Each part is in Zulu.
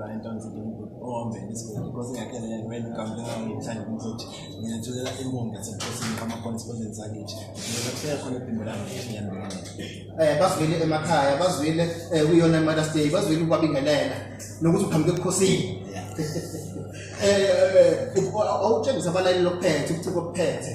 la into ngizothi ohambe isikole because ngiyakhe when ngihamba ngithanda ukuthi ngiyathola imonga yasebukhosini ama-correspondence akithi ngiyakufika khona iphimbo lami ngiyambekele basivile emakhaya basivile kuyona Mother's Day basivile ukwabingelela nokuthi uhambe ebukhosini awutshengisa abalaleli lokuphethe ubuciko obuphethe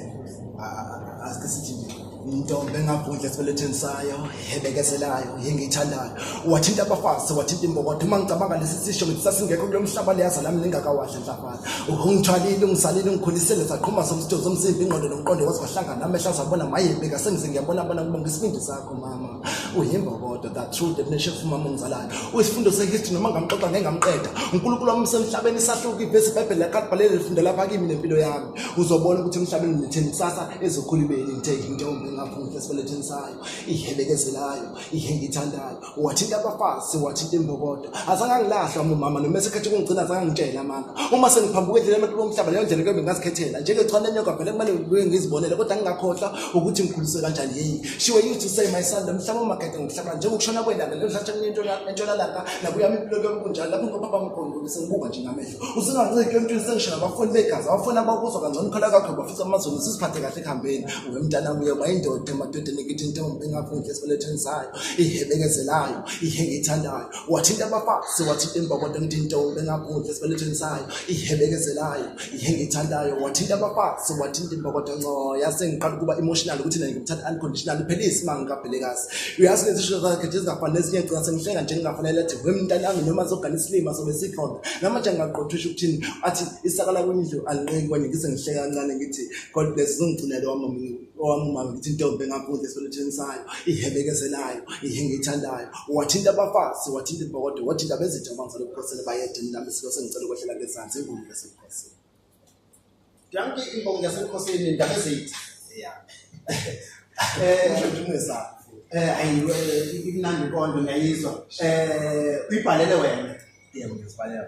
asike sithi intombi engabhundla esibelethweni sayo ebekezelayo engiyithandayo wathinta abafazi wathinta imbokodo uma ngicabanga lesi sisho ngithi sasingekho kulo mhlaba leyaza lami ningakawahle mhlafana ungithwalile ungisalile ungikhulisele saqhuma somsitho somsimbi ingqondo nomqondo wathi wahlangana amehla sabona mayebeka sengize ngiyabona kubonga isibindi sakho mama uyimbokodo that true definition of mama ungizalayo uyisifundo sehistory noma ngamxoxa ngengamqeda uNkulunkulu wami semhlabeni isahluka ivesi iBhayibheli yakaqbalele lifundo lapha kimi nempilo yami uzobona ukuthi emhlabeni nitheni kusasa ezokhulibeni ngithe intombi ngaphandle esibelethweni sayo ihebekezelayo ihengithandayo wathinta abafazi wathinta imbokodo azange ngilahlwa umama noma esekhethe ukungigcina azange ngitshela mama uma sengiphambuka endleleni emakulu omhlaba leyo ndlela kube ngazikhethela njengechwane nyoka vele kumele ngibuye ngizibonele kodwa ngingakhohlwa ukuthi ngikhulise kanjani yini shiwe you to say my son mhlaba umakhethe ngihlaba njengokushona kwelanga lelihlatha entshonalanga nakuyami impilo yokunjalo lapho ngopapa mkhulu sengibuka nje ngamehlo usingancike emntwini sengisho nabafuni begazi abafuna bakuzwa kangcono ukhala kakho bafisa amazulu sisiphathe kahle ekhambeni umntana uye wayindoda emadodeni ngithi intombi engaphandle esibelethweni sayo ihebekezelayo ihengithandayo wathinta abafazi wathinta imbokodo ngithi intombi engaphandle esibelethweni sayo ihebekezelayo ihengithandayo wathinta abafazi wathinta imbokodo ngco yasengiqala kuba emotional ukuthi nina ngimthanda unconditional phela isimanga kaBhelekazi uyazi lezisho zakhe ezingafanele ezinye ngicela sengihlenga nje ngingafanele ethi wemntanami noma zogana isilima sobe sikhona namanje ngaqothusha ukuthini athi isakala kwendlu alinqeki kwanye ngise ngihleka kancane ngithi God bless ungigcinele wami mama ngithi intombi engaphandle esibelethweni sayo ihebekezelayo ihengithandayo wathinta abafazi wathinta imbokodo wathinta bezitha abangizalo bukhosini bayede nami siko sengicela ukwehlela ngezansi inkulu yasebukhosini yanke imbongi yasebukhosini ndabezitha ayiwe imnandi inkondo ngiyayizwa uyibhalele wena yebo ngizibhalela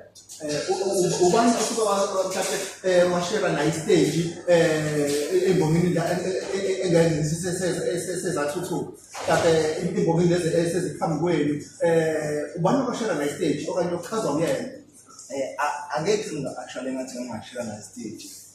ubani osuka mhlawumbe washera nayo istage embongini engazisezathuthuka mhlawumbe imbongini lezi eseziphambi kwenu ubani washera nayo istage okanye okuchazwa nguyena angeke actually ngathi ngingashira na stage